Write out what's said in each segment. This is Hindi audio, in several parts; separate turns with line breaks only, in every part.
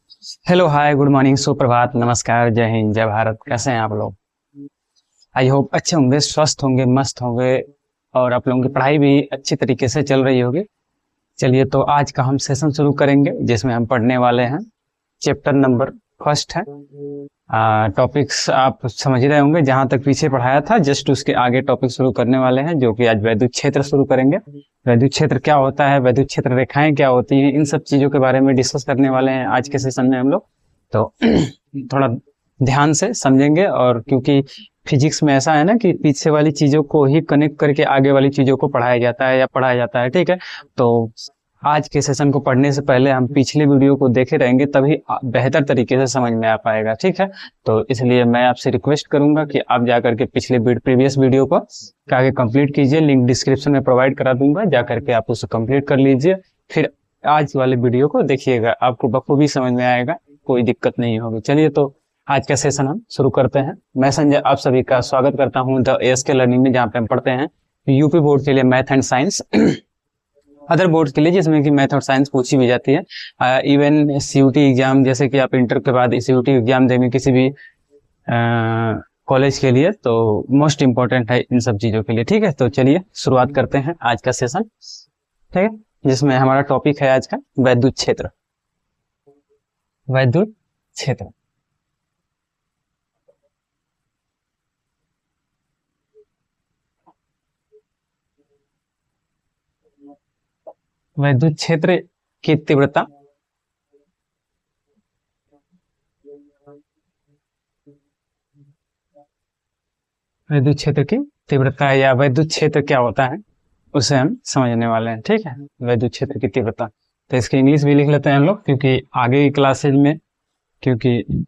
हेलो हाय गुड मॉर्निंग सुप्रभात नमस्कार जय हिंद जय भारत। कैसे हैं आप लोग? आई होप अच्छे होंगे, स्वस्थ होंगे, मस्त होंगे और आप लोगों की पढ़ाई भी अच्छी तरीके से चल रही होगी। चलिए तो आज का हम सेशन शुरू करेंगे जिसमें हम पढ़ने वाले हैं चैप्टर नंबर फर्स्ट है। टॉपिक्स आप समझ रहे होंगे, जहां तक पीछे पढ़ाया था जस्ट उसके आगे टॉपिक शुरू करने वाले हैं, जो कि आज वैद्युत क्षेत्र शुरू करेंगे। वैद्युत क्षेत्र क्या होता है, वैद्युत क्षेत्र रेखाएं क्या होती हैं, इन सब चीजों के बारे में डिस्कस करने वाले हैं आज के सेशन में हम लोग। तो थोड़ा ध्यान से समझेंगे, और क्योंकि फिजिक्स में ऐसा है ना कि पीछे वाली चीजों को ही कनेक्ट करके आगे वाली चीजों को पढ़ाया जाता है या पढ़ाया जाता है, ठीक है। तो आज के सेशन को पढ़ने से पहले हम पिछले वीडियो को देखे रहेंगे, तभी बेहतर तरीके से समझ में आ पाएगा, ठीक है। तो इसलिए मैं आपसे रिक्वेस्ट करूंगा कि आप जाकर के पिछले प्रीवियस वीडियो को आगे कंप्लीट कीजिए। लिंक डिस्क्रिप्शन में प्रोवाइड करा दूंगा, जाकर के आप उसे कंप्लीट कर लीजिए, फिर आज वाले वीडियो को देखिएगा, आपको बखूबी समझ में आएगा, कोई दिक्कत नहीं होगी। चलिए तो आज का सेशन हम शुरू करते हैं। मैं संजय आप सभी का स्वागत करता हूं द एएसके लर्निंग में, जहां पे हम पढ़ते हैं यूपी बोर्ड के लिए math and science, other board के लिए जिसमें कि मैथ और साइंस पूछी भी जाती है। इवन सीयूटी एग्जाम, जैसे कि आप इंटर के बाद सीयूटी एग्जाम देंगे किसी भी कॉलेज के लिए, तो मोस्ट इंपॉर्टेंट है इन सब चीजों के लिए, ठीक है। तो चलिए शुरुआत करते हैं आज का सेशन, ठीक है, जिसमें हमारा टॉपिक है आज का वैद्युत क्षेत्र। वैद्युत क्षेत्र वैद्युत क्षेत्र की तीव्रता वैद्युत क्षेत्र की तीव्रता या वैद्युत क्षेत्र क्या होता है उसे हम समझने वाले हैं, ठीक है। वैद्युत क्षेत्र की तीव्रता, तो इसकी इंग्लिश भी लिख लेते हैं हम लोग, क्योंकि आगे की क्लासेज में, क्योंकि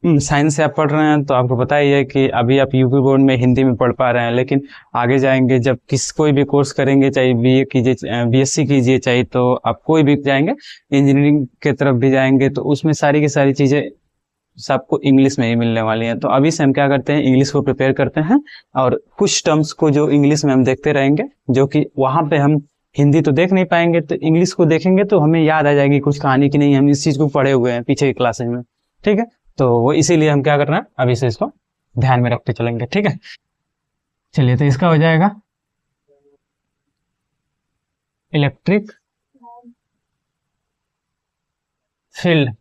साइंस से आप पढ़ रहे हैं तो आपको पता ही है कि अभी आप यूपी बोर्ड में हिंदी में पढ़ पा रहे हैं, लेकिन आगे जाएंगे जब कोई भी कोर्स करेंगे, चाहे बीए कीजिए, बीएससी कीजिए, चाहे तो आप कोई भी जाएंगे, इंजीनियरिंग के तरफ भी जाएंगे, तो उसमें सारी की सारी चीजें सबको इंग्लिश में ही मिलने वाली हैं। तो अभी से हम क्या करते हैं, इंग्लिश को प्रिपेयर करते हैं, और कुछ टर्म्स को जो इंग्लिश में हम देखते रहेंगे, जो कि वहां पे हम हिंदी तो देख नहीं पाएंगे, तो इंग्लिश को देखेंगे तो हमें याद आ जाएगी कुछ कहानी की, नहीं हम इस चीज को पढ़े हुए हैं पीछे की क्लासेज में, ठीक है। तो वो इसीलिए हम क्या कर रहे हैं, अभी से इसको ध्यान में रखते चलेंगे, ठीक है। चलिए तो इसका हो जाएगा electric field,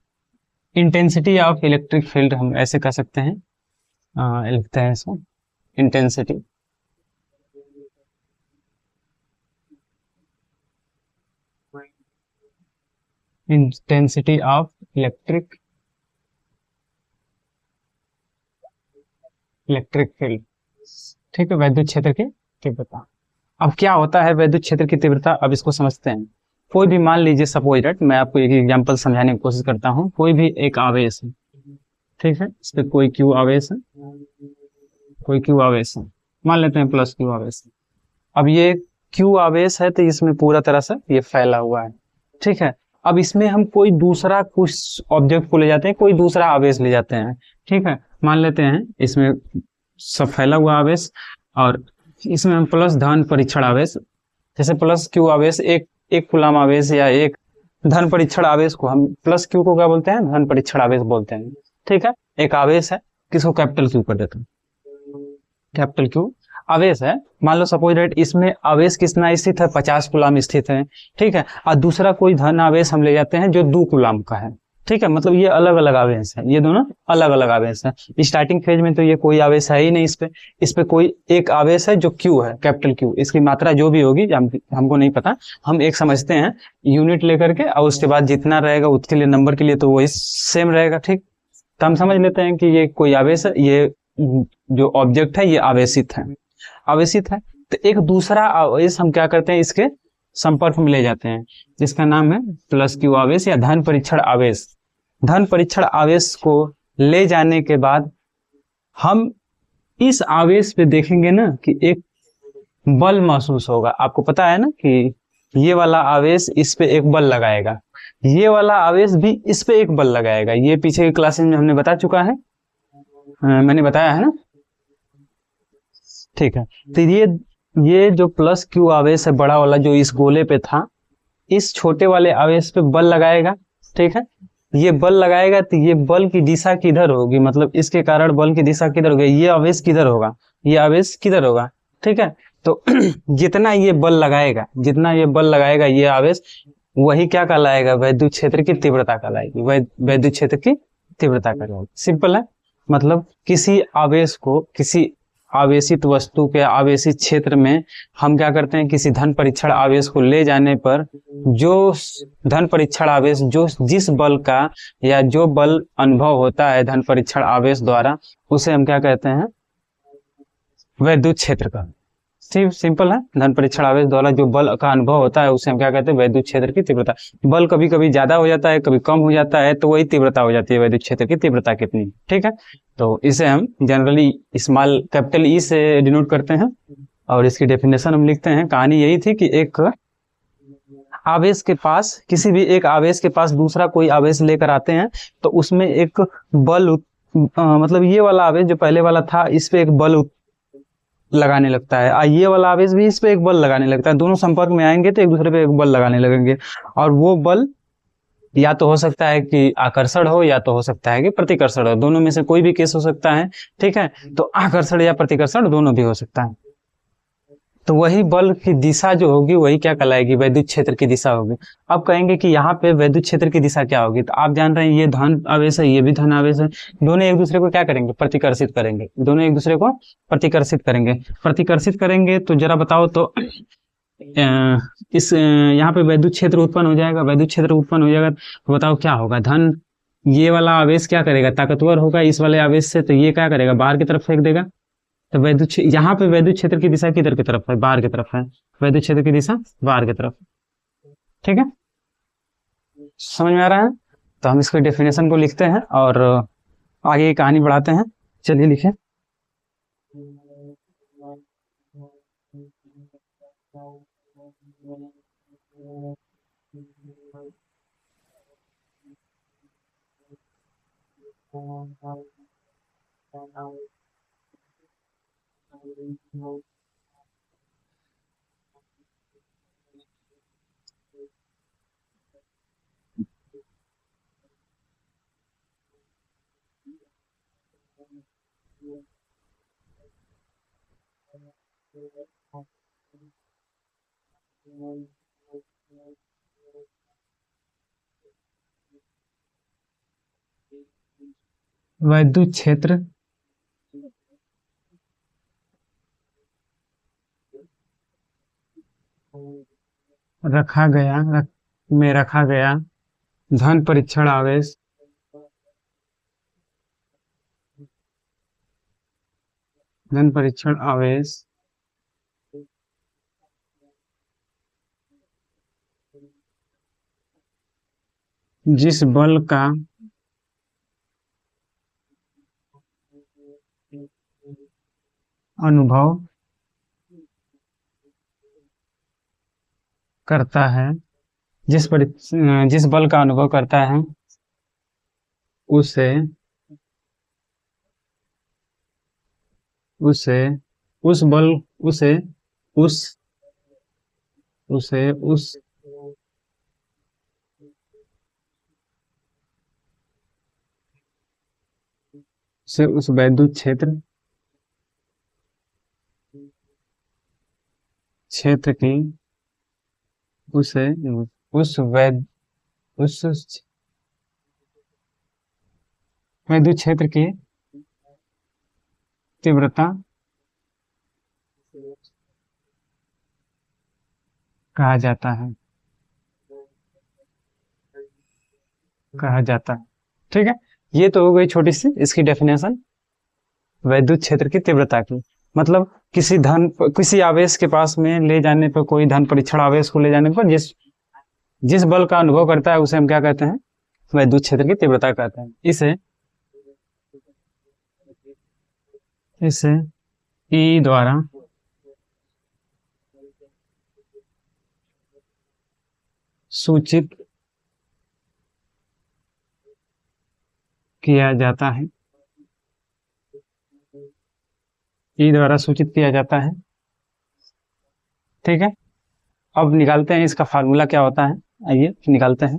intensity of electric field, हम ऐसे कह सकते हैं, लिखते हैं इसको intensity intensity of electric field, ठीक है, वैद्युत क्षेत्र की तीव्रता। अब क्या होता है वैद्युत क्षेत्र की तीव्रता, अब इसको समझते हैं। कोई भी मान लीजिए, सपोज दैट, मैं आपको एक एग्जांपल समझाने की कोशिश करता हूँ। कोई भी एक आवेश है, ठीक है, इस पे कोई क्यू आवेश है, कोई क्यू आवेश है, मान लेते हैं प्लस क्यू आवेश है। अब ये क्यू आवेश है तो इसमें पूरा तरह से ये फैला हुआ है, ठीक है। अब इसमें हम कोई दूसरा कुछ ऑब्जेक्ट को ले जाते हैं, कोई दूसरा आवेश ले जाते हैं, ठीक है। मान लेते हैं इसमें सब फैला हुआ आवेश, और इसमें हम प्लस धन परीक्षण आवेश, जैसे प्लस क्यू आवेश, एक कूलम आवेश या एक धन परीक्षण आवेश को हम प्लस क्यू को क्या बोलते हैं, धन परीक्षण आवेश बोलते हैं, ठीक है। एक आवेश है, किसको कैपिटल क्यू कर देते हैं, कैपिटल क्यू आवेश है। मान लो सपोज दैट इसमें आवेश कितना स्थित है, 50 कूलम स्थित है, ठीक है। और दूसरा कोई धन आवेश हम ले जाते हैं जो 2 कूलम का है, ठीक है। मतलब ये अलग अलग आवेश है, ये दोनों अलग अलग आवेश है। स्टार्टिंग फेज में तो ये कोई आवेश है ही नहीं, इस पे कोई एक आवेश है जो क्यू है, कैपिटल क्यू। इसकी मात्रा जो भी होगी हमको नहीं पता, हम एक समझते हैं यूनिट लेकर के, और उसके बाद जितना रहेगा उसके लिए नंबर के लिए तो वही सेम रहेगा, ठीक। तो हम समझ लेते हैं कि ये कोई आवेश है, ये जो ऑब्जेक्ट है ये आवेशित है, आवेशित है। तो एक दूसरा आवेश हम क्या करते हैं, इसके संपर्क में ले जाते हैं, जिसका नाम है प्लस क्यू आवेश या धन परीक्षण आवेश। धन परीक्षण आवेश को ले जाने के बाद हम इस आवेश पे देखेंगे ना कि एक बल महसूस होगा। आपको पता है ना कि ये वाला आवेश इस पे एक बल लगाएगा, ये वाला आवेश भी इस पे एक बल लगाएगा। ये पीछे की क्लासेस में हमने बता चुका है, मैंने बताया है ना, ठीक है। तो ये जो प्लस क्यू आवेश है, बड़ा वाला जो इस गोले पे था, इस छोटे वाले आवेश पे बल लगाएगा, ठीक है। ये बल लगाएगा तो ये बल की दिशा किधर होगी, मतलब इसके कारण बल की दिशा किधर होगी, ये आवेश किधर होगा, ये आवेश किधर होगा। ठीक है, तो जितना ये बल लगाएगा, जितना ये बल लगाएगा ये आवेश, वही क्या कहलाएगा, वैद्युत क्षेत्र की तीव्रता कहलाएगी, वैद्युत क्षेत्र की तीव्रता कहलाएगी। सिंपल है, मतलब किसी आवेश को, किसी आवेशित वस्तु के आवेशित क्षेत्र में हम क्या करते हैं, किसी धन परीक्षण आवेश को ले जाने पर जो धन परीक्षण आवेश, जो जिस बल का या जो बल अनुभव होता है धन परीक्षण आवेश द्वारा, उसे हम क्या कहते हैं, वैद्युत क्षेत्र का। सिंपल है, धन परीक्षण आवेश द्वारा जो बल का अनुभव होता है उसे हम क्या कहते हैं, वैद्युत क्षेत्र की तीव्रता। बल कभी कभी ज्यादा हो जाता है, कभी कम हो जाता है, तो वही तीव्रता हो जाती है, वैद्युत क्षेत्र की तीव्रता कितनी। ठीक है, तो इसे हम जनरली स्मॉल कैपिटल ई से डिनोट करते हैं और इसकी डेफिनेशन हम लिखते हैं। कहानी यही थी कि एक आवेश के पास, किसी भी एक आवेश के पास दूसरा कोई आवेश लेकर आते हैं, तो उसमें एक बल मतलब ये वाला आवेश जो पहले वाला था, इस पे एक बल लगाने लगता है, ये वाला आवेश भी इस पे एक बल लगाने लगता है, दोनों संपर्क में आएंगे तो एक दूसरे पे एक बल लगाने लगेंगे, और वो बल या तो हो सकता है कि आकर्षण हो या तो हो सकता है कि प्रतिकर्षण हो, दोनों में से कोई भी केस हो सकता है। ठीक है, तो आकर्षण या प्रतिकर्षण दोनों भी हो सकता है। तो वही बल की दिशा जो होगी वही क्या कहलाएगी, वैद्युत क्षेत्र की दिशा होगी। अब कहेंगे कि यहाँ पे वैद्युत क्षेत्र की दिशा क्या होगी, तो आप जान रहे हैं ये धन आवेश है, ये भी धन आवेश है, दोनों एक दूसरे को क्या करेंगे, प्रतिकर्षित करेंगे, दोनों एक दूसरे को प्रतिकर्षित करेंगे। प्रतिकर्षित करेंगे तो जरा बताओ तो इस यहाँ पे वैद्युत क्षेत्र उत्पन्न हो जाएगा, वैद्युत क्षेत्र उत्पन्न हो जाएगा तो बताओ क्या होगा, धन ये वाला आवेश क्या करेगा, ताकतवर होगा इस वाले आवेश से, तो ये क्या करेगा, बाहर की तरफ फेंक देगा। तो वैद्युत यहाँ पे वैद्युत क्षेत्र की दिशा किधर की तरफ है, बाहर की तरफ है, वैद्युत क्षेत्र की दिशा बाहर की तरफ। ठीक है, समझ में आ रहा है। तो हम इसके डेफिनेशन को लिखते हैं और आगे की कहानी बढ़ाते हैं। चलिए लिखें। वैद्युत क्षेत्र में रखा गया धन परीक्षण आवेश जिस बल का अनुभव करता है, जिस बल का अनुभव करता है उसे उसे उस बल उसे उस उसे उस से उस वैद्युत क्षेत्र की उसे उस वैद उस वैद्युत क्षेत्र की तीव्रता कहा जाता है ठीक है, ये तो हो गई छोटी सी इसकी डेफिनेशन वैद्युत क्षेत्र की तीव्रता की। मतलब किसी आवेश के पास में ले जाने पर, कोई धन परीक्षण आवेश को ले जाने पर जिस जिस बल का अनुभव करता है उसे हम क्या कहते हैं, वैद्युत क्षेत्र की तीव्रता कहते हैं। इसे ई द्वारा सूचित किया जाता है, ई द्वारा सूचित किया जाता है। ठीक है, अब निकालते हैं इसका फार्मूला क्या होता है, आइए निकालते हैं।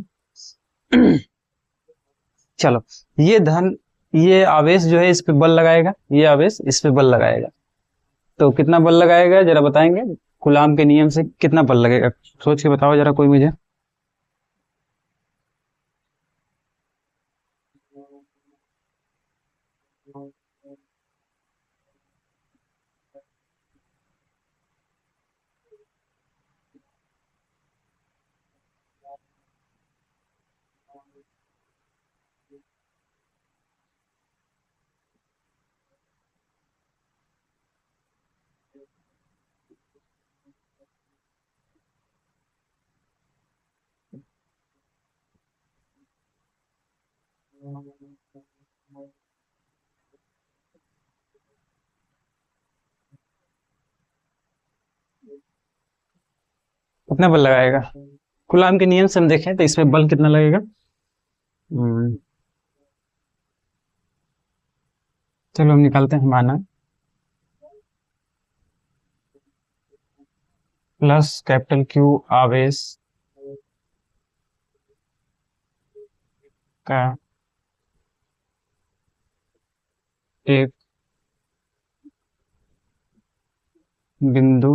चलो, ये धन, ये आवेश जो है इस पे बल लगाएगा, ये आवेश इस पे बल लगाएगा, तो कितना बल लगाएगा जरा बताएंगे? कूलाम के नियम से कितना बल लगेगा, सोच के बताओ जरा कोई मुझे। कितना बल लगाएगा? कूलाम के नियम से हम देखें तो इसमें बल कितना लगेगा? हम्म, चलो हम निकालते हैं माना प्लस कैपिटल क्यू आवेश का एक बिंदु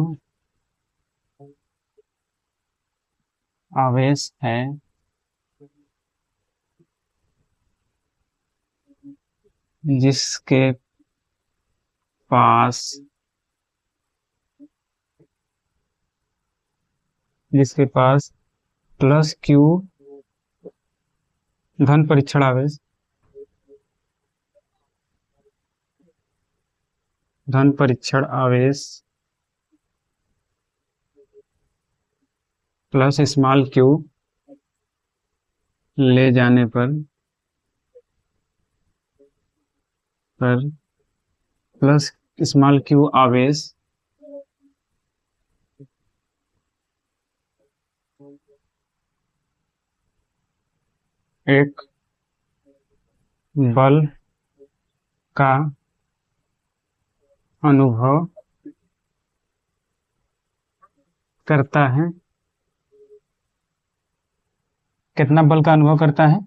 आवेश है जिसके पास प्लस क्यू धन परीक्षण आवेश, धन परीक्षण आवेश प्लस स्मॉल क्यू ले जाने पर प्लस स्मॉल क्यू आवेश एक बल का अनुभव करता है। कितना बल का अनुभव करता है?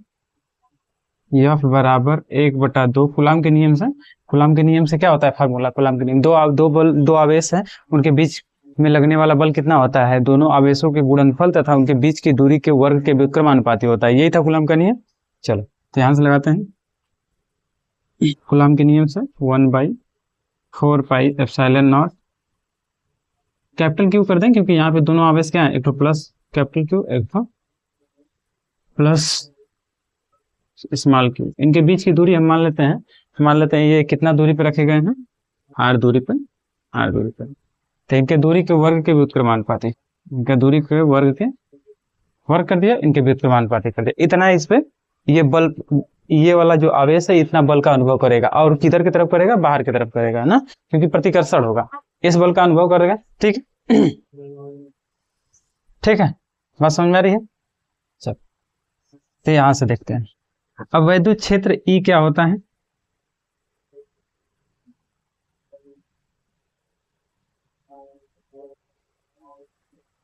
F बराबर 1/2 कूलाम के नियम से। कूलाम के नियम से क्या होता है फार्मूला? कूलाम के नियम, दो आवेश हैं, उनके बीच में लगने वाला बल कितना होता है? दोनों आवेशों के गुणनफल तथा उनके बीच की दूरी के वर्ग के व्युत्क्रमानुपाती होता है। यही था कूलाम का नियम। चलो ध्यान से लगाते हैं। कूलाम के नियम से 1/4πε0 कैपिटल क्यू कर दें, क्योंकि यहाँ पे दोनों आवेश क्या है, एक तो प्लस कैपिटल क्यू, एक तो प्लस स्मॉल क्यू। इनके बीच की दूरी हम मान लेते हैं ये कितना दूरी पे रखे गए हैं? आर दूरी पे, आर दूरी पे। तो इनके दूरी के वर्ग के व्युत्क्रमानुपाती, इनका दूरी के वर्ग के वर्ग कर दिया, इनके व्युत्क्रमानुपाती कर दिया। इतना इस पे ये बल, ये वाला जो आवेश है इतना बल का अनुभव करेगा, और किधर की तरफ करेगा? बाहर की तरफ करेगा ना, क्योंकि प्रतिकर्षण होगा, इस बल का अनुभव करेगा। ठीक है, ठीक है, बात समझ में आ रही है? चल, तो यहां से देखते हैं अब वैद्युत क्षेत्र ई क्या होता है।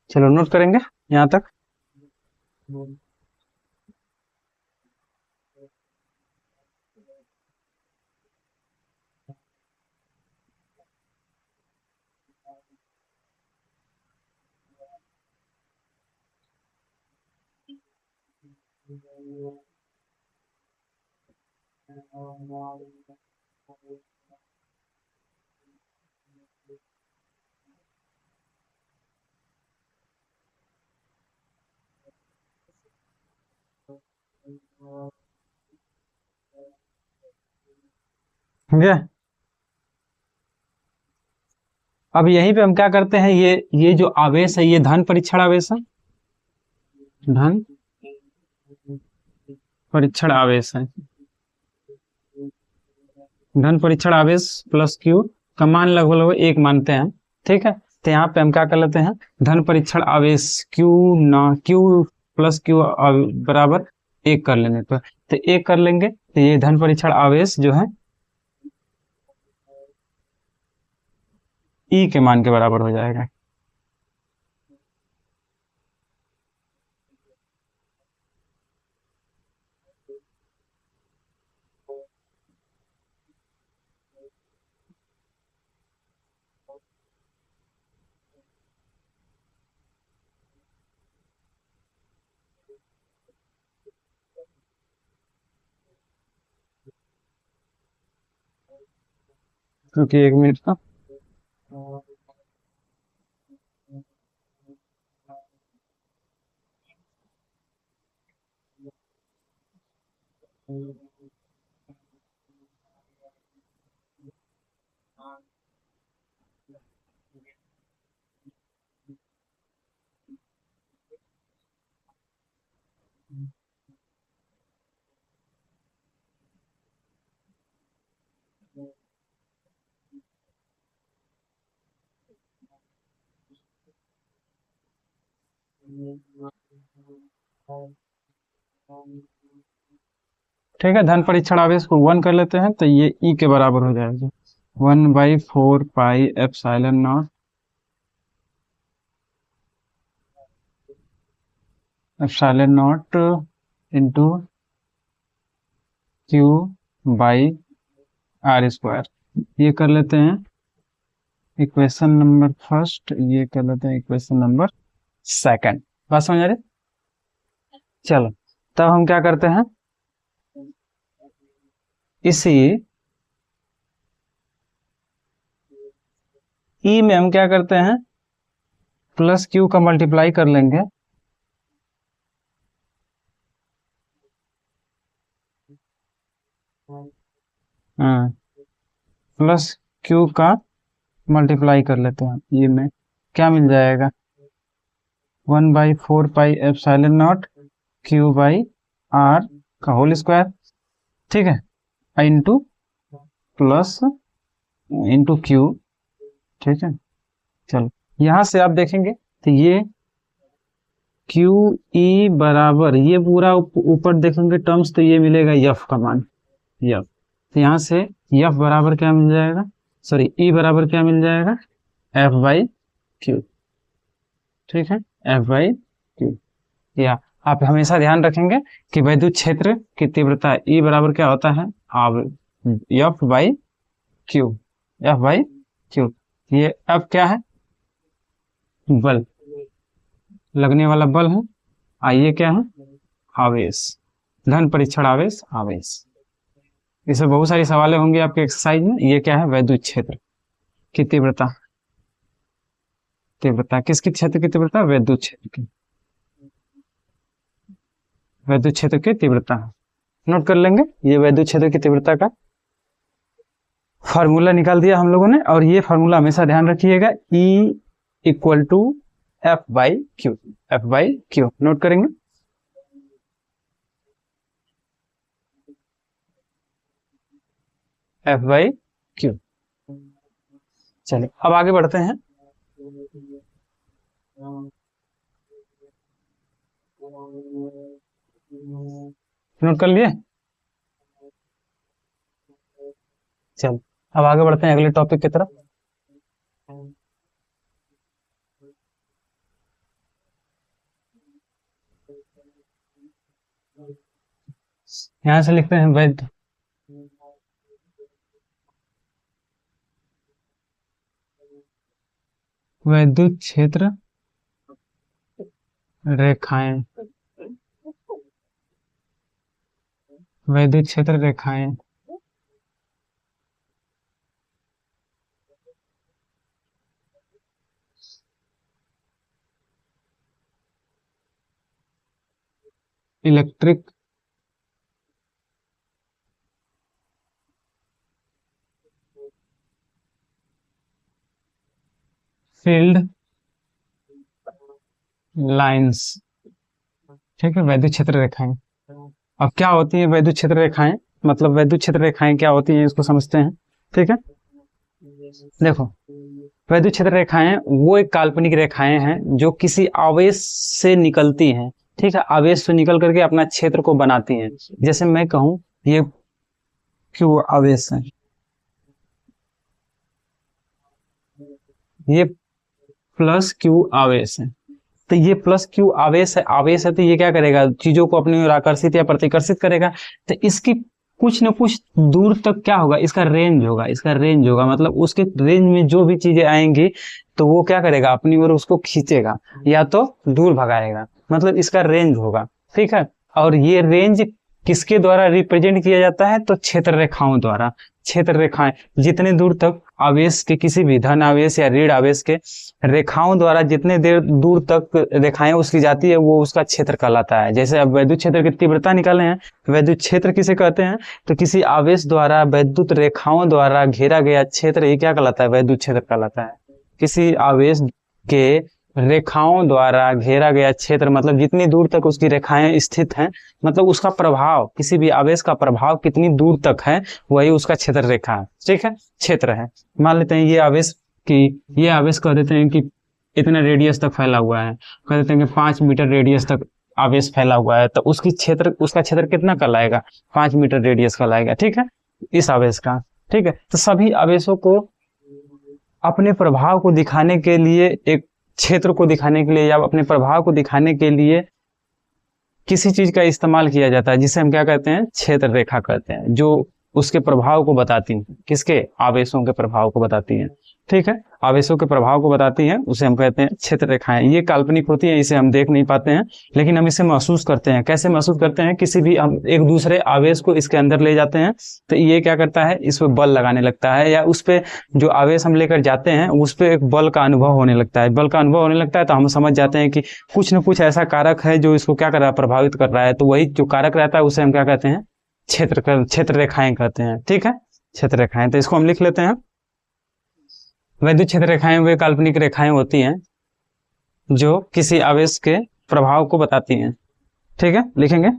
चलो नोट करेंगे यहां तक। समझे? अब यहीं पे हम क्या करते हैं, ये जो आवेश है ये धन परीक्षण आवेश है, धन परीक्षण आवेश है। धन परीक्षण आवेश प्लस क्यू का मान लगभग लगभग 1 मानते हैं। ठीक है, तो यहाँ पे हम क्या कर लेते हैं, धन परीक्षण आवेश क्यू ना क्यू प्लस क्यू बराबर 1 कर लेने पर, तो 1 कर लेंगे तो ये धन परीक्षण आवेश जो है ई के मान के बराबर हो जाएगा। क्योंकि 1 मिनट का ठीक है। धन परीक्षण आवेश को 1 कर लेते हैं तो ये ई के बराबर हो जाएगा 1/4 pi epsilon naught into Q by R square. ये कर लेते हैं इक्वेशन नंबर फर्स्ट, ये कर लेते हैं इक्वेशन नंबर सेकंड। बात समझ आ रही? चलो तब हम क्या करते हैं, इसी ई में हम क्या करते हैं, प्लस क्यू का मल्टीप्लाई कर लेंगे प्लस क्यू का मल्टीप्लाई कर लेते हैं, ये में क्या मिल जाएगा 1/4 pi epsilon naught Q by R का होल स्क्वायर। ठीक है, इंटू प्लस इंटू क्यू। ठीक है, चलो यहां से आप देखेंगे तो ये क्यू ई बराबर, ये पूरा ऊपर देखेंगे टर्म्स तो ये मिलेगा यफ का मान, यफ। तो यहाँ से यफ बराबर क्या मिल जाएगा, सॉरी ई बराबर क्या मिल जाएगा एफ बाई क्यू। ठीक है, एफ बाई क्यू। या आप हमेशा ध्यान रखेंगे कि विद्युत क्षेत्र की तीव्रता ई बराबर क्या होता है, अब F by Q, F by Q. ये अब क्या है, बल, लगने वाला बल है। आइए क्या है, आवेश, धन परीक्षण आवेश, आवेश। इसमें बहुत सारी सवालें होंगी आपके एक्सरसाइज में। ये क्या है, विद्युत क्षेत्र की तीव्रता, तीव्रता किसकी, क्षेत्र की तीव्रता, विद्युत क्षेत्र की, विद्युत क्षेत्र की तीव्रता। नोट कर लेंगे, ये विद्युत क्षेत्र की तीव्रता का फार्मूला निकाल दिया हम लोगों ने। और ये फार्मूला हमेशा ध्यान रखिएगा, E equal to F by Q, F by Q note करेंगे। F by Q. चलिए अब आगे बढ़ते हैं। नोट कर लिए, चलो अब आगे बढ़ते हैं अगले टॉपिक की तरफ। यहां से लिखते हैं विद्युत क्षेत्र रेखाएं, विद्युत क्षेत्र रेखाएं इलेक्ट्रिक फील्ड लाइंस। ठीक है, विद्युत क्षेत्र रेखाएं। अब क्या होती है विद्युत क्षेत्र रेखाएं, मतलब विद्युत क्षेत्र रेखाएं क्या होती हैं इसको समझते हैं। ठीक है, देखो विद्युत क्षेत्र रेखाएं वो एक काल्पनिक रेखाएं हैं जो किसी आवेश से निकलती हैं। ठीक है, आवेश से निकल करके अपना क्षेत्र को बनाती हैं। जैसे मैं कहूं ये क्यू आवेश है, ये प्लस क्यू आवेश है। तो ये प्लस क्यू आवेश है, आवेश है तो ये क्या करेगा, चीजों को अपनी ओर आकर्षित या प्रतिकर्षित करेगा। तो इसकी कुछ न कुछ दूर तक क्या होगा, इसका रेंज होगा, इसका रेंज होगा, मतलब उसके रेंज में जो भी चीजें आएंगी तो वो क्या करेगा, अपनी ओर उसको खींचेगा या तो दूर भगाएगा, मतलब इसका रेंज होगा। ठीक है, और ये रेंज किसके द्वारा रिप्रेजेंट किया जाता है? तो क्षेत्र रेखाओं द्वारा। क्षेत्र रेखाएं जितने दूर तक आवेश के, किसी भी धन आवेश या ऋण आवेश के रेखाओं द्वारा जितने देर दूर तक रेखाएं उसकी जाती है वो उसका क्षेत्र कहलाता है। जैसे अब वैद्युत क्षेत्र की तीव्रता निकाले हैं, वैद्युत क्षेत्र किसे कहते हैं? तो किसी आवेश द्वारा वैद्युत रेखाओं द्वारा घेरा गया क्षेत्र, ये क्या कहलाता है? वैद्युत क्षेत्र कहलाता है। किसी आवेश के रेखाओं द्वारा घेरा गया क्षेत्र, मतलब जितनी दूर तक उसकी रेखाएं स्थित हैं, मतलब उसका प्रभाव, किसी भी आवेश का प्रभाव कितनी दूर तक है, वही उसका क्षेत्र रेखा है। ठीक है, क्षेत्र है। मान लेते हैं ये आवेश कह देते हैं कि इतना रेडियस तक फैला हुआ है, कह देते हैं कि 5 मीटर रेडियस तक आवेश फैला हुआ है, तो उसका क्षेत्र कितना कहलाएगा? 5 मीटर रेडियस कहलाएगा। ठीक है, इस आवेश का। ठीक है, तो सभी आवेशों को अपने प्रभाव को दिखाने के लिए, एक क्षेत्र को दिखाने के लिए या अपने प्रभाव को दिखाने के लिए किसी चीज का इस्तेमाल किया जाता है, जिसे हम क्या कहते हैं? क्षेत्र रेखा कहते हैं, जो उसके प्रभाव को बताती हैं। किसके? आवेशों के प्रभाव को बताती हैं। ठीक है, आवेशों के प्रभाव को बताती हैं, उसे हम कहते हैं क्षेत्र रेखाएं। ये काल्पनिक होती है, इसे हम देख नहीं पाते हैं, लेकिन हम इसे महसूस करते हैं। कैसे महसूस करते हैं? किसी भी हम एक दूसरे आवेश को इसके अंदर ले जाते हैं, तो ये क्या करता है? इस पर बल लगाने लगता है, या उस पे जो आवेश हम लेकर जाते हैं उस पे एक बल का अनुभव होने लगता है। बल का अनुभव होने लगता है तो हम समझ जाते हैं कि कुछ न कुछ ऐसा कारक है जो इसको क्या कर रहा है? प्रभावित कर रहा है। तो वही जो कारक रहता है उसे हम क्या कहते हैं? क्षेत्र रेखाएं कहते हैं। ठीक है, क्षेत्र रेखाएं। तो इसको हम लिख लेते हैं। वैद्युत क्षेत्र रेखाएं वे काल्पनिक रेखाएं होती हैं जो किसी आवेश के प्रभाव को बताती हैं। ठीक है, लिखेंगे।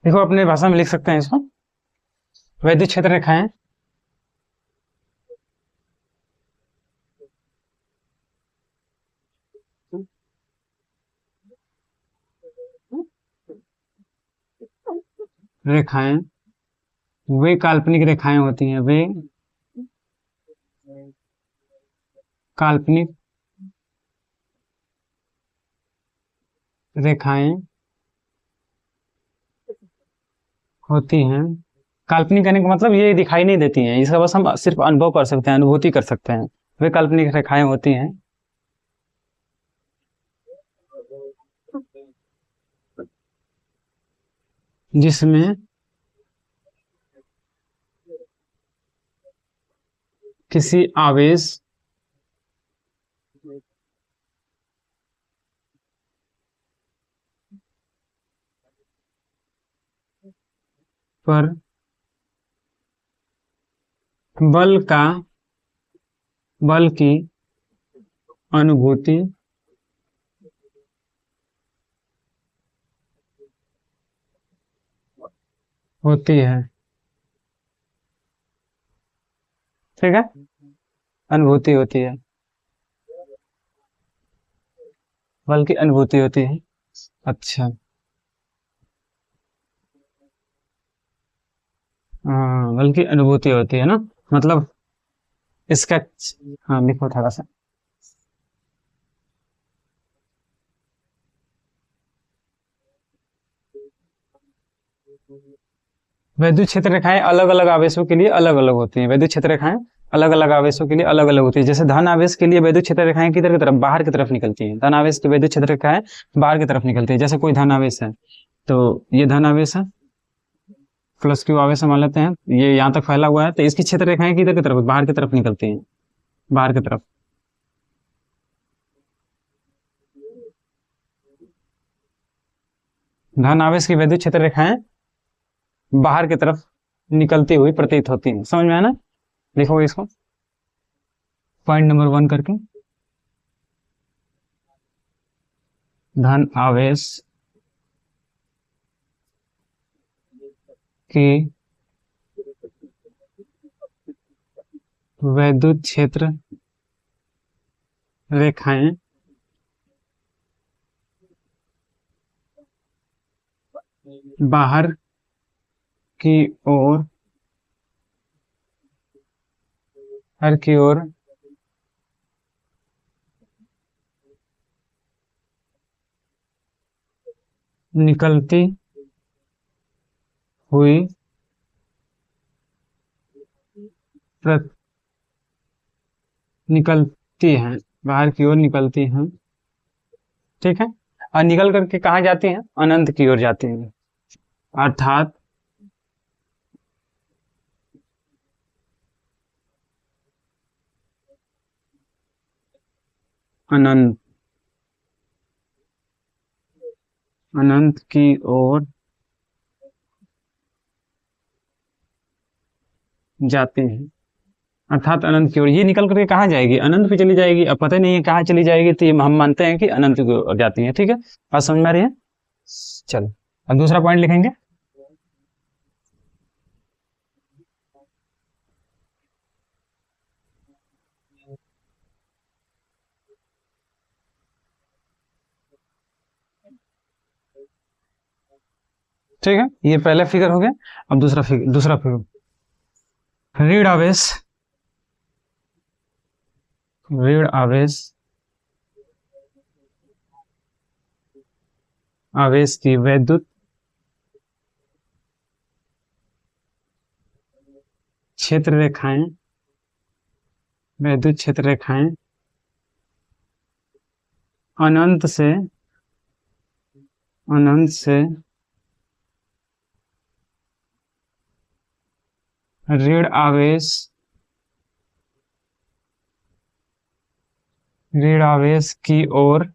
देखो, अपने भाषा में लिख सकते हैं इसको। वैद्युत क्षेत्र रेखाएं रेखाएं वे काल्पनिक रेखाएं होती हैं, वे काल्पनिक रेखाएं होती हैं। काल्पनिक कहने का मतलब ये दिखाई नहीं देती हैं, इसका बस हम सिर्फ अनुभव कर सकते हैं, अनुभूति कर सकते हैं। वे काल्पनिक रेखाएं होती हैं जिसमें किसी आवेश पर बल की अनुभूति होती है। ठीक है, अनुभूति होती है, बल की अनुभूति होती है। अच्छा, हाँ, बल की अनुभूति होती है ना, मतलब इसका। हाँ, लिखो थोड़ा सा। वैद्युत क्षेत्र रेखाएं अलग अलग आवेशों के लिए अलग अलग होती हैं। वैद्युत क्षेत्र रेखाएं अलग अलग आवेशों के लिए अलग अलग होती है। जैसे धन आवेश के लिए वैद्युत क्षेत्र रेखाएं किधर की तरफ? बाहर की तरफ निकलती हैं। धन आवेश की वैद्युत क्षेत्र रेखाएं बाहर की तरफ निकलती है। जैसे कोई धन आवेश है, तो ये धन आवेश है, प्लस क्यू आवेश मान लेते हैं, ये यहाँ तक फैला हुआ है, तो इसकी क्षेत्र रेखाएं किधर की तरफ? बाहर की तरफ निकलती हैं, बाहर की तरफ। धन आवेश की वैद्युत क्षेत्र रेखाएं बाहर की तरफ निकलती हुई प्रतीत होती हैं। समझ में आया ना? लिखो इसको पॉइंट नंबर 1 करके। धन आवेश की वैद्युत क्षेत्र रेखाएं बाहर की ओर, बाहर की ओर निकलती हुई प्र- निकलती हैं, बाहर की ओर निकलती हैं। ठीक है। और निकल करके कहाँ जाती हैं? अनंत की ओर जाती हैं। अर्थात अनंत, अनंत की ओर जाती हैं। अर्थात अनंत की ओर ये निकल करके कहाँ जाएगी? अनंत पे चली जाएगी। अब पता नहीं है कहाँ चली जाएगी, तो ये हम मानते हैं कि अनंत की ओर जाती है। ठीक है, बात समझ में आ रही है? चलो, अब दूसरा पॉइंट लिखेंगे। ठीक है, ये पहला फिगर हो गया। अब दूसरा फिगर, ऋण आवेश, ऋण आवेश, आवेश की वैद्युत क्षेत्र रेखाएं, वैद्युत क्षेत्र रेखाएं अनंत से, अनंत से ऋण आवेश, ऋण आवेश की ओर,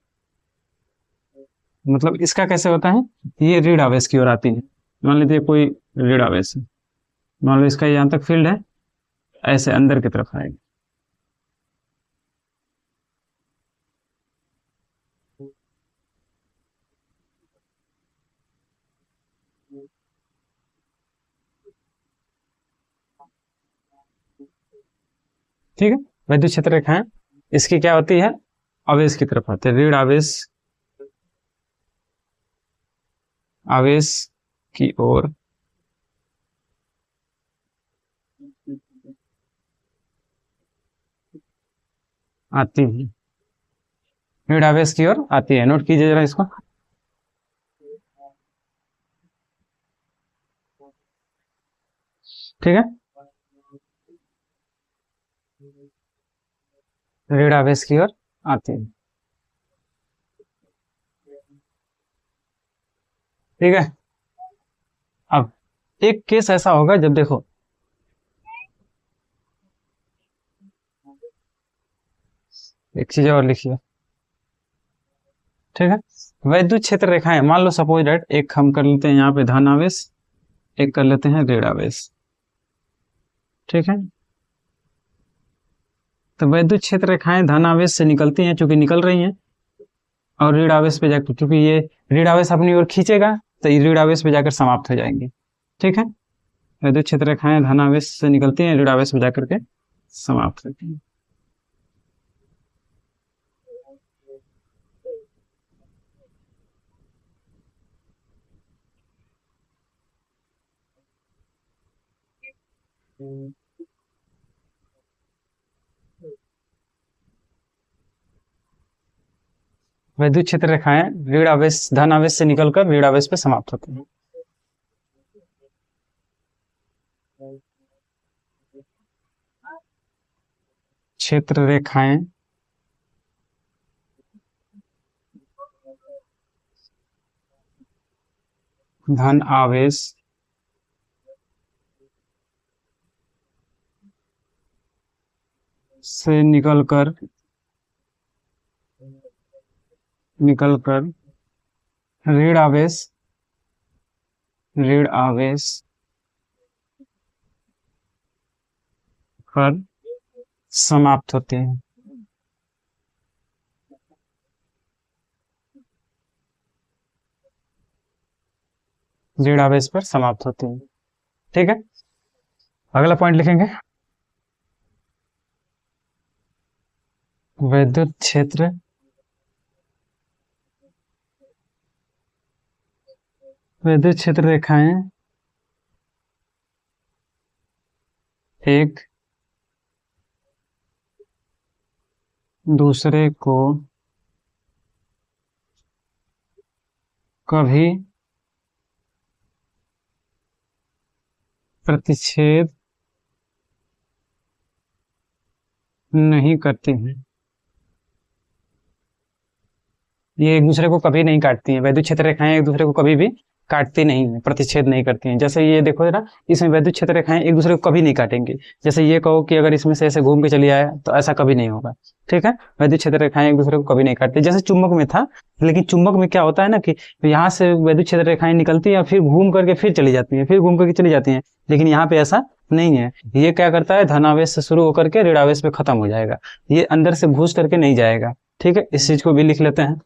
मतलब इसका कैसे होता है? ये ऋण आवेश की ओर आती है। मान लीजिए कोई ऋण आवेश है, मान लो इसका यहाँ तक फील्ड है, ऐसे अंदर की तरफ आएगा। ठीक है, वैद्युत क्षेत्र रेखाएं इसकी क्या होती है? आवेश की तरफ आते हैं। ऋण आवेश, आवेश की ओर आती है, ऋण आवेश की ओर आती है। नोट कीजिए जरा इसको। ठीक है, ऋण आवेश की ओर आती है। ठीक है, अब एक केस ऐसा होगा जब देखो, एक चीज और लिखिए। ठीक है, वैद्युत क्षेत्र रेखाएं, मान लो सपोज डेट, एक हम कर लेते हैं यहाँ पे धन आवेश, एक कर लेते हैं ऋण आवेश। ठीक है, तो वैद्युत क्षेत्र रेखाएं धन आवेश से निकलती हैं, चूंकि निकल रही हैं, और ऋण आवेश पे जाकर, चूंकि ये ऋण आवेश अपनी ओर खींचेगा, तो ये ऋण आवेश पे जाकर समाप्त हो जाएंगे। ठीक है, वैद्युत क्षेत्र रेखाएं धन आवेश से निकलती हैं, ऋण आवेश पे जाकर के समाप्त होती हैं। वैद्युत क्षेत्र रेखाएं ऋण आवेश धन आवेश से निकलकर ऋण आवेश पे समाप्त होती हैं। क्षेत्र रेखाएं धन आवेश से निकलकर, निकलकर ऋण आवेश, ऋण आवेश पर समाप्त होते हैं। ऋण आवेश पर समाप्त होते हैं। ठीक है, अगला पॉइंट लिखेंगे। विद्युत क्षेत्र, विद्युत क्षेत्र रेखाएं एक दूसरे को कभी प्रतिच्छेद नहीं करती हैं। ये एक दूसरे को कभी नहीं काटती हैं। वैद्युत क्षेत्र रेखाएं एक दूसरे को कभी भी काटती नहीं है, प्रतिच्छेद नहीं करती हैं। जैसे ये देखो जरा, इसमें वैद्युत क्षेत्र रेखाएं एक दूसरे को कभी नहीं काटेंगे। जैसे ये कहो कि अगर इसमें से ऐसे घूम के चली आया तो ऐसा कभी नहीं होगा। ठीक है, वैद्युत क्षेत्र रेखाएं एक दूसरे को कभी नहीं काटती। जैसे चुंबक में था, लेकिन चुंबक में क्या होता है ना कि यहाँ से वैद्युत क्षेत्र रेखाएं निकलती है, फिर घूम करके फिर चली जाती हैं, फिर घूम करके चली जाती हैं। लेकिन यहाँ पे ऐसा नहीं है। ये क्या करता है, धनावेश से शुरू होकर के ऋणावेश पे खत्म हो जाएगा। ये अंदर से घुस करके नहीं जाएगा। ठीक है, इस चीज को भी लिख लेते हैं।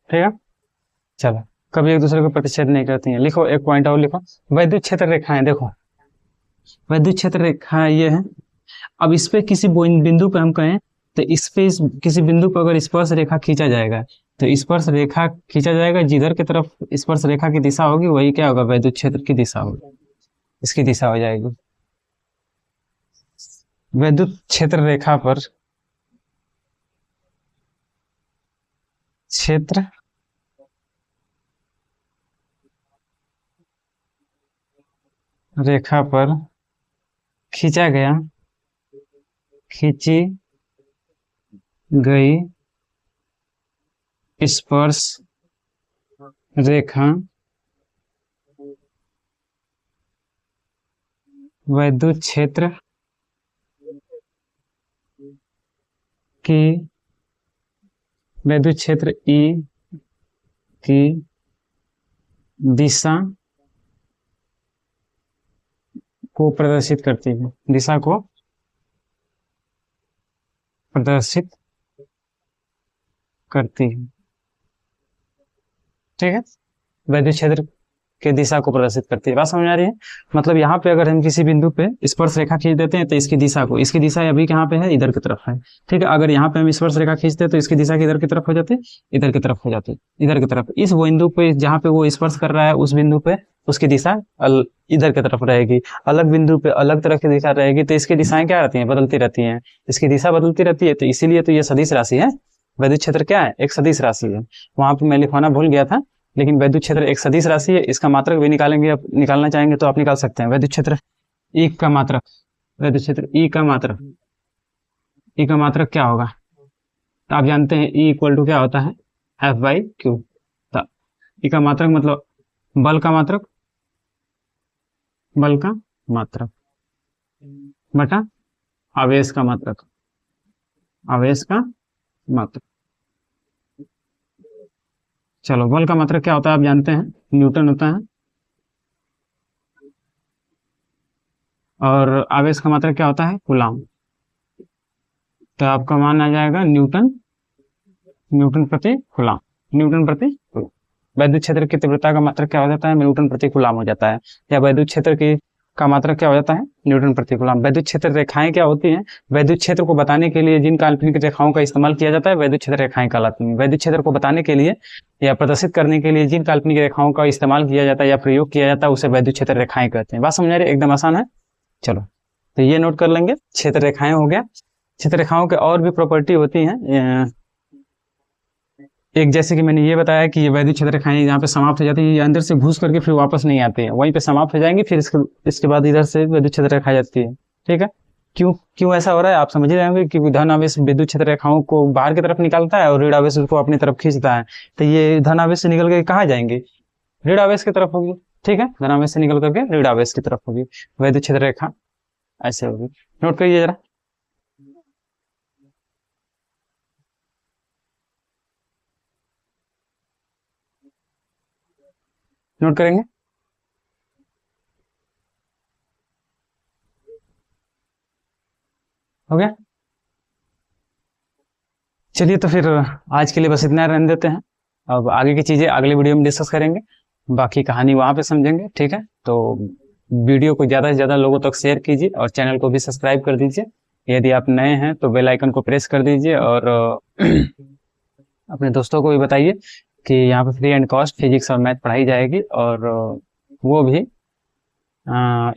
ठीक है, चलो, कभी एक दूसरे को प्रतिच्छेद नहीं करती हैं। लिखो, एक पॉइंट और लिखो, वैद्युत क्षेत्र रेखाएं। देखो, वैद्युत क्षेत्र रेखा ये है। अब इस पे किसी बिंदु पे हम कहें तो इस पे किसी बिंदु पर अगर स्पर्श रेखा खींचा जाएगा तो स्पर्श रेखा खींचा जाएगा, जिधर की तरफ स्पर्श रेखा की दिशा होगी वही क्या होगा, वैद्युत क्षेत्र की दिशा होगी, इसकी दिशा हो जाएगी। वैद्युत क्षेत्र रेखा पर क्षेत्र रेखा पर खींचा गया, खींची गई स्पर्श रेखा वैद्युत क्षेत्र की, वैद्युत क्षेत्र ई की दिशा को प्रदर्शित करती है, दिशा को प्रदर्शित करती है। ठीक है, वैद्युत क्षेत्र की दिशा को प्रदर्शित करती है। बात समझ आ रही है? मतलब यहाँ पे अगर हम किसी बिंदु पे स्पर्श रेखा खींच देते हैं तो इसकी दिशा को, इसकी दिशा अभी कहाँ पे है, इधर की तरफ है। ठीक है, अगर यहाँ पे हम स्पर्श रेखा खींचते हैं तो इसकी दिशा किधर की तरफ हो जाती है, इधर की तरफ हो जाती है, इधर की तरफ। इस बिंदु पे जहाँ पे वो स्पर्श कर रहा है उस बिंदु पे उसकी दिशा इधर की तरफ रहेगी। अलग बिंदु पे अलग तरह की दिशा रहेगी, तो इसकी दिशाएं क्या रहती हैं, बदलती रहती हैं। इसकी दिशा बदलती रहती है, तो इसीलिए तो ये सदिश राशि है। वैद्युत क्षेत्र क्या है, एक सदिश राशि है। वहां पे मैं लिखवाना भूल गया था, लेकिन वैद्युत क्षेत्र एक सदिश राशि है। इसका मात्रक भी निकालेंगे, आप निकालना चाहेंगे तो आप निकाल सकते हैं। वैद्युत क्षेत्र ई का मात्रक, वैद्युत क्षेत्र ई का मात्रक, ई का मात्रक क्या होगा, तो आप जानते हैं ई इक्वल टू क्या होता है, एफ बाई क्यू। तो ई का मात्रक मतलब बल का मात्रक, बल का मात्रक बटा आवेश का मात्रक, आवेश का मात्रक। चलो, बल का मात्रक क्या होता है आप जानते हैं, न्यूटन होता है। और आवेश का मात्रक क्या होता है, कूलाम। तो आपका मान आ जाएगा न्यूटन, न्यूटन प्रति कूलाम, न्यूटन प्रति कूलाम। वैद्युत क्षेत्र की तीव्रता का मात्रक क्या हो जाता है, न्यूटन प्रति कूलाम हो जाता है। या वैद्युत क्षेत्र की का मात्रक क्या हो जाता है, न्यूटन प्रति कूलाम। वैद्युत क्षेत्र रेखाएं क्या होती हैं, वैद्युत क्षेत्र को बताने के लिए जिन काल्पनिक रेखाओं का इस्तेमाल किया जाता है वैद्युत क्षेत्र रेखाएं कहलाती हैं। वैद्युत क्षेत्र को बताने के लिए या प्रदर्शित करने के लिए जिन काल्पनिक रेखाओं का इस्तेमाल किया जाता है या प्रयोग किया जाता है उसे वैद्युत क्षेत्र रेखाएं कहते हैं। बात समझ आ रही है? एकदम आसान है। चलो, तो ये नोट कर लेंगे, क्षेत्र रेखाएं हो गया। क्षेत्र रेखाओं के और भी प्रॉपर्टी होती हैं। एक जैसे कि मैंने ये बताया कि ये वैद्युत क्षेत्र रेखाएं यहाँ पे समाप्त हो जाती है, ये अंदर से घुस करके फिर वापस नहीं आती है, वहीं पे समाप्त हो जाएंगी, फिर इसके बाद इधर से वैद्युत क्षेत्र रेखा जाती है। ठीक है, क्यों क्यों ऐसा हो रहा है आप समझ ही जाएंगे कि धन आवेश विद्युत क्षेत्र रेखाओं को बाहर की तरफ निकालता है और ऋण आवेश उसको अपनी तरफ खींचता है। तो ये धन आवेश से निकल के कहाँ जाएंगे, ऋण आवेश की तरफ होगी। ठीक है, धन आवेश से निकल करके ऋण आवेश की तरफ होगी वैद्युत क्षेत्र रेखा, ऐसे होगी। नोट करिए जरा, नोट करेंगे। हो गया, चलिए तो फिर आज के लिए बस इतना रहने देते हैं। अब आगे की चीजें अगली वीडियो में डिस्कस करेंगे, बाकी कहानी वहां पे समझेंगे। ठीक है, तो वीडियो को ज्यादा से ज्यादा लोगों तक शेयर कीजिए और चैनल को भी सब्सक्राइब कर दीजिए। यदि आप नए हैं तो बेल आइकन को प्रेस कर दीजिए और अपने दोस्तों को भी बताइए कि यहाँ पे फ्री एंड कॉस्ट फिजिक्स और मैथ पढ़ाई जाएगी, और वो भी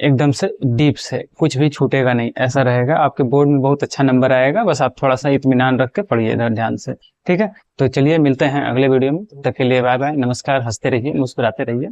एकदम से डीप से, कुछ भी छूटेगा नहीं, ऐसा रहेगा। आपके बोर्ड में बहुत अच्छा नंबर आएगा, बस आप थोड़ा सा इत्मीनान रख के पढ़िए इधर ध्यान से। ठीक है, तो चलिए मिलते हैं अगले वीडियो में, तब तक के लिए बाय बाय, नमस्कार, हंसते रहिए, मुस्कुराते रहिए।